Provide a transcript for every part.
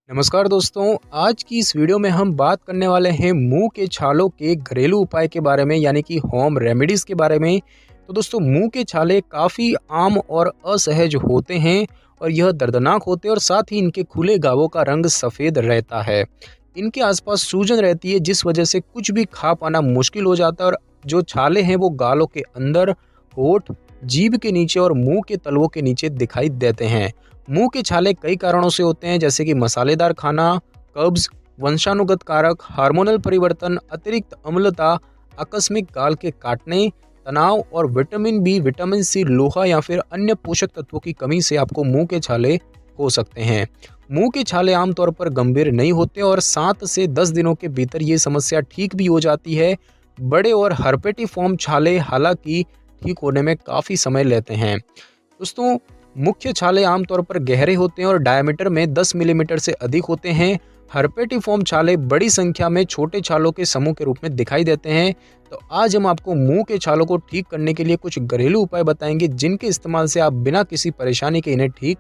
नमस्कार दोस्तों, आज की इस वीडियो में हम बात करने वाले हैं मुंह के छालों के घरेलू उपाय के बारे में, यानी कि होम रेमेडीज़ के बारे में। तो दोस्तों, मुंह के छाले काफ़ी आम और असहज होते हैं और यह दर्दनाक होते हैं और साथ ही इनके खुले घावों का रंग सफ़ेद रहता है। इनके आसपास सूजन रहती है, जिस वजह से कुछ भी खा पाना मुश्किल हो जाता है और जो छाले हैं वो गालों के अंदर, होठ, जीभ के नीचे और मुंह के तलवों के नीचे दिखाई देते हैं। मुंह के छाले कई कारणों से होते हैं, जैसे कि मसालेदार खाना, कब्ज, वंशानुगत कारक, हार्मोनल परिवर्तन, अतिरिक्त अम्लता, आकस्मिक गाल के काटने, तनाव और विटामिन बी, विटामिन सी, लोहा या फिर अन्य पोषक तत्वों की कमी से आपको मुंह के छाले हो सकते हैं। मुंह के छाले आमतौर पर गंभीर नहीं होते और 7 से 10 दिनों के भीतर ये समस्या ठीक भी हो जाती है। बड़े और हर्पेटिफॉर्म छाले हालांकि ठीक होने में काफ़ी समय लेते हैं। दोस्तों, मुख्य छाले आमतौर पर गहरे होते हैं और डायमीटर में 10 मिलीमीटर से अधिक होते हैं। हर्पेटिफॉर्म छाले बड़ी संख्या में छोटे छालों के समूह के रूप में दिखाई देते हैं। तो आज हम आपको मुंह के छालों को ठीक करने के लिए कुछ घरेलू उपाय बताएंगे, जिनके इस्तेमाल से आप बिना किसी परेशानी के इन्हें ठीक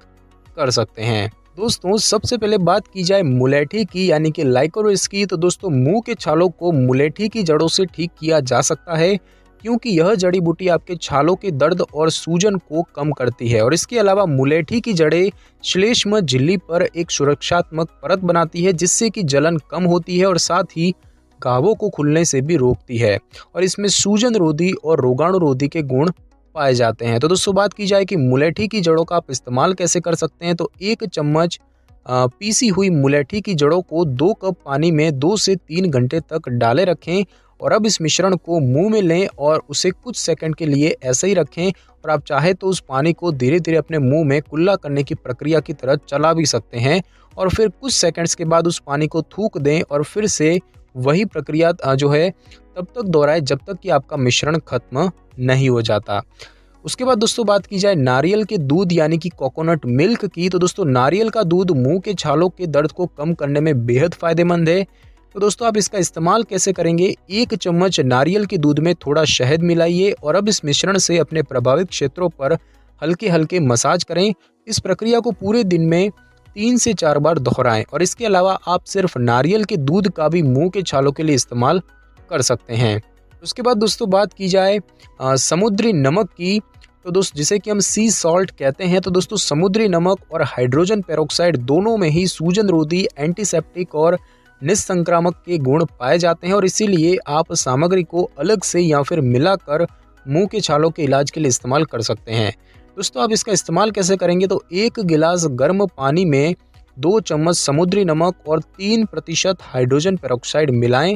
कर सकते हैं। दोस्तों, सबसे पहले बात की जाए मुलेठी की, यानी कि लाइकोरिस की। तो दोस्तों, मुंह के छालों को मुलेठी की जड़ों से ठीक किया जा सकता है, क्योंकि यह जड़ी बूटी आपके छालों के दर्द और सूजन को कम करती है। और इसके अलावा मुलेठी की जड़ें श्लेष्म झिल्ली पर एक सुरक्षात्मक परत बनाती है, जिससे कि जलन कम होती है और साथ ही घावों को खुलने से भी रोकती है। और इसमें सूजन रोधी और रोगाणु रोधी के गुण पाए जाते हैं। तो दोस्तों, बात की जाए कि मुलेठी की जड़ों का आप इस्तेमाल कैसे कर सकते हैं, तो 1 चम्मच पीसी हुई मुलेठी की जड़ों को 2 कप पानी में 2 से 3 घंटे तक डाले रखें और अब इस मिश्रण को मुंह में लें और उसे कुछ सेकंड के लिए ऐसे ही रखें। और आप चाहे तो उस पानी को धीरे धीरे अपने मुंह में कुल्ला करने की प्रक्रिया की तरह चला भी सकते हैं और फिर कुछ सेकंड्स के बाद उस पानी को थूक दें और फिर से वही प्रक्रिया जो है तब तक दोहराएं जब तक कि आपका मिश्रण खत्म नहीं हो जाता। उसके बाद दोस्तों, बात की जाए नारियल के दूध यानी कि कोकोनट मिल्क की। तो दोस्तों, नारियल का दूध मुंह के छालों के दर्द को कम करने में बेहद फायदेमंद है। तो दोस्तों, आप इसका इस्तेमाल कैसे करेंगे? 1 चम्मच नारियल के दूध में थोड़ा शहद मिलाइए और अब इस मिश्रण से अपने प्रभावित क्षेत्रों पर हल्के हल्के मसाज करें। इस प्रक्रिया को पूरे दिन में 3 से 4 बार दोहराएं और इसके अलावा आप सिर्फ नारियल के दूध का भी मुंह के छालों के लिए इस्तेमाल कर सकते हैं। उसके बाद दोस्तों, बात की जाए समुद्री नमक की। तो दोस्तों, जिसे कि हम सी सॉल्ट कहते हैं। तो दोस्तों, समुद्री नमक और हाइड्रोजन पेरोक्साइड दोनों में ही सूजन रोधी, एंटीसेप्टिक और निस्संक्रामक के गुण पाए जाते हैं और इसीलिए आप सामग्री को अलग से या फिर मिलाकर मुंह के छालों के इलाज के लिए इस्तेमाल कर सकते हैं। दोस्तों, आप इसका इस्तेमाल कैसे करेंगे? तो 1 गिलास गर्म पानी में 2 चम्मच समुद्री नमक और 3% हाइड्रोजन पेरोक्साइड मिलाएं।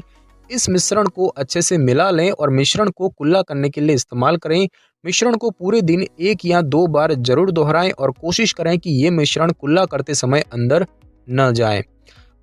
इस मिश्रण को अच्छे से मिला लें और मिश्रण को कुल्ला करने के लिए इस्तेमाल करें। मिश्रण को पूरे दिन 1 या 2 बार जरूर दोहराएं और कोशिश करें कि ये मिश्रण कुल्ला करते समय अंदर न जाए।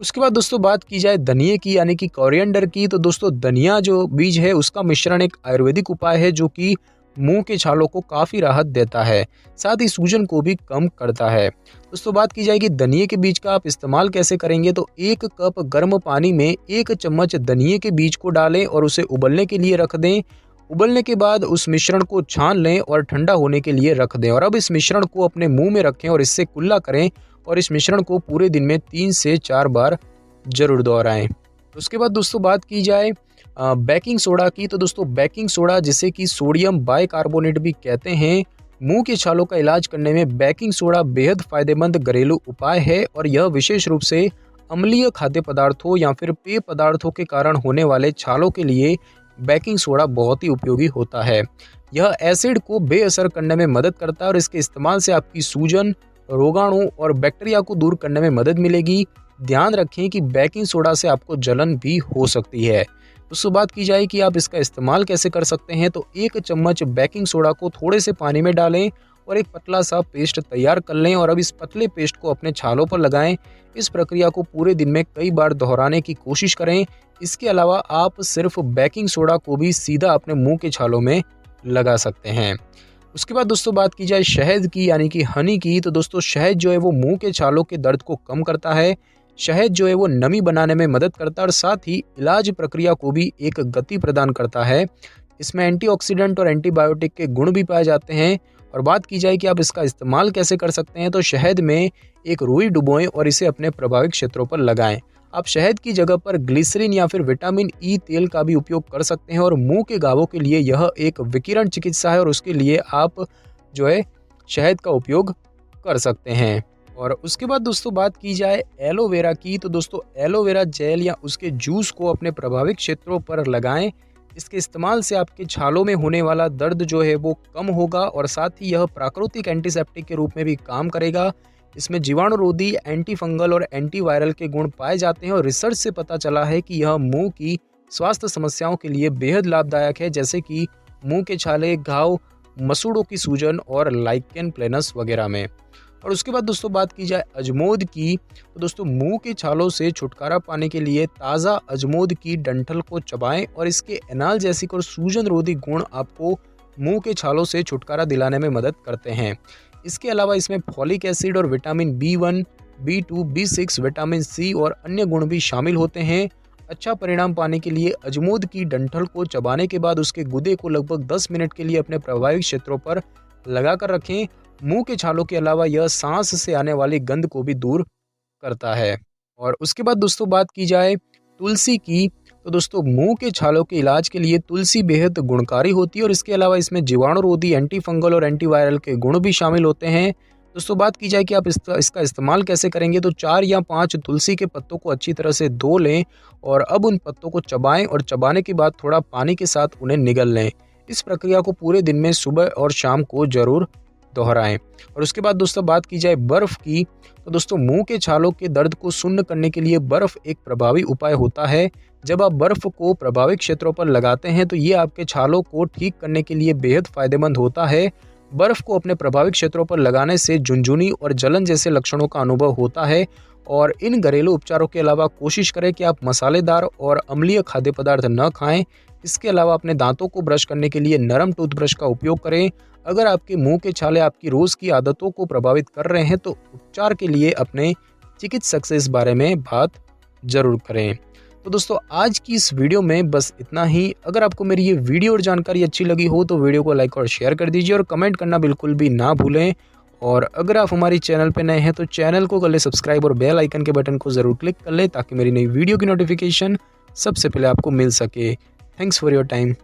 उसके बाद दोस्तों, बात की जाए धनिये की, यानी कि कोरिएंडर की। तो दोस्तों, धनिया जो बीज है उसका मिश्रण एक आयुर्वेदिक उपाय है जो कि मुंह के छालों को काफ़ी राहत देता है, साथ ही सूजन को भी कम करता है। दोस्तों, बात की जाएगी धनिये के बीज का आप इस्तेमाल कैसे करेंगे? तो 1 कप गर्म पानी में 1 चम्मच धनिये के बीज को डालें और उसे उबलने के लिए रख दें। उबलने के बाद उस मिश्रण को छान लें और ठंडा होने के लिए रख दें और अब इस मिश्रण को अपने मुंह में रखें और इससे कुल्ला करें और इस मिश्रण को पूरे दिन में 3 से 4 बार जरूर दोहराएं। उसके बाद दोस्तों, बात की जाए बेकिंग सोडा की। तो दोस्तों, बेकिंग सोडा, जिसे कि सोडियम बाइकार्बोनेट भी कहते हैं, मुंह के छालों का इलाज करने में बेकिंग सोडा बेहद फायदेमंद घरेलू उपाय है और यह विशेष रूप से अम्लीय खाद्य पदार्थों या फिर पेय पदार्थों के कारण होने वाले छालों के लिए बेकिंग सोडा बहुत ही उपयोगी होता है। यह एसिड को बेअसर करने में मदद करता है और इसके इस्तेमाल से आपकी सूजन, रोगाणु और बैक्टीरिया को दूर करने में मदद मिलेगी। ध्यान रखें कि बेकिंग सोडा से आपको जलन भी हो सकती है। उसके बात की जाए कि आप इसका इस्तेमाल कैसे कर सकते हैं, तो 1 चम्मच बेकिंग सोडा को थोड़े से पानी में डालें और एक पतला सा पेस्ट तैयार कर लें और अब इस पतले पेस्ट को अपने छालों पर लगाएं। इस प्रक्रिया को पूरे दिन में कई बार दोहराने की कोशिश करें। इसके अलावा आप सिर्फ बेकिंग सोडा को भी सीधा अपने मुंह के छालों में लगा सकते हैं। उसके बाद दोस्तों, बात की जाए शहद की, यानी कि हनी की। तो दोस्तों, शहद जो है वो मुंह के छालों के दर्द को कम करता है। शहद जो है वो नमी बनाने में मदद करता है और साथ ही इलाज प्रक्रिया को भी एक गति प्रदान करता है। इसमें एंटीऑक्सीडेंट और एंटीबायोटिक के गुण भी पाए जाते हैं और बात की जाए कि आप इसका इस्तेमाल कैसे कर सकते हैं, तो शहद में एक रुई डुबोएं और इसे अपने प्रभावित क्षेत्रों पर लगाएं। आप शहद की जगह पर ग्लिसरीन या फिर विटामिन ई तेल का भी उपयोग कर सकते हैं और मुंह के घावों के लिए यह एक विकिरण चिकित्सा है और उसके लिए आप जो है शहद का उपयोग कर सकते हैं। और उसके बाद दोस्तों बात की जाए एलोवेरा की, तो दोस्तों एलोवेरा जेल या उसके जूस को अपने प्रभावित क्षेत्रों पर लगाएं। इसके इस्तेमाल से आपके छालों में होने वाला दर्द जो है वो कम होगा और साथ ही यह प्राकृतिक एंटीसेप्टिक के रूप में भी काम करेगा। इसमें जीवाणुरोधी, एंटी फंगल और एंटीवायरल के गुण पाए जाते हैं और रिसर्च से पता चला है कि यह मुंह की स्वास्थ्य समस्याओं के लिए बेहद लाभदायक है, जैसे कि मुंह के छाले, घाव, मसूड़ों की सूजन और लाइकेन प्लेनस वगैरह में। और उसके बाद दोस्तों बात की जाए अजमोद की, तो दोस्तों मुंह के छालों से छुटकारा पाने के लिए ताज़ा अजमोद की डंठल को चबाएं और इसके एनाल्जेसिक और सूजन रोधी गुण आपको मुंह के छालों से छुटकारा दिलाने में मदद करते हैं। इसके अलावा इसमें फॉलिक एसिड और vitamin B1, B2, B6, vitamin C और अन्य गुण भी शामिल होते हैं। अच्छा परिणाम पाने के लिए अजमोद की डंठल को चबाने के बाद उसके गुदे को लगभग 10 मिनट के लिए अपने प्रभावित क्षेत्रों पर लगाकर रखें। मुंह के छालों के अलावा यह सांस से आने वाली गंध को भी दूर करता है। और उसके बाद दोस्तों बात की जाए तुलसी की, तो दोस्तों मुंह के छालों के इलाज के लिए तुलसी बेहद गुणकारी होती है और इसके अलावा इसमें जीवाणुरोधी, एंटी फंगल और एंटीवायरल के गुण भी शामिल होते हैं। दोस्तों बात की जाए कि आप इसका इस्तेमाल कैसे करेंगे, तो 4 या 5 तुलसी के पत्तों को अच्छी तरह से धो लें और अब उन पत्तों को चबाएं और चबाने के बाद थोड़ा पानी के साथ उन्हें निगल लें। इस प्रक्रिया को पूरे दिन में सुबह और शाम को जरूर दोहराएं। और उसके बाद दोस्तों बात की जाए बर्फ़ की, तो दोस्तों मुंह के छालों के दर्द को शून्य करने के लिए बर्फ़ एक प्रभावी उपाय होता है। जब आप बर्फ़ को प्रभावित क्षेत्रों पर लगाते हैं तो ये आपके छालों को ठीक करने के लिए बेहद फ़ायदेमंद होता है। बर्फ़ को अपने प्रभावित क्षेत्रों पर लगाने से झुनझुनी और जलन जैसे लक्षणों का अनुभव होता है। और इन घरेलू उपचारों के अलावा कोशिश करें कि आप मसालेदार और अम्लीय खाद्य पदार्थ न खाएं। इसके अलावा अपने दांतों को ब्रश करने के लिए नरम टूथब्रश का उपयोग करें। अगर आपके मुंह के छाले आपकी रोज़ की आदतों को प्रभावित कर रहे हैं तो उपचार के लिए अपने चिकित्सक से इस बारे में बात ज़रूर करें। तो दोस्तों आज की इस वीडियो में बस इतना ही। अगर आपको मेरी ये वीडियो और जानकारी अच्छी लगी हो तो वीडियो को लाइक और शेयर कर दीजिए और कमेंट करना बिल्कुल भी ना भूलें। और अगर आप हमारी चैनल पर नए हैं तो चैनल को कर ले सब्सक्राइब और बेल आइकन के बटन को ज़रूर क्लिक कर ले ताकि मेरी नई वीडियो की नोटिफिकेशन सबसे पहले आपको मिल सके। Thanks for your time.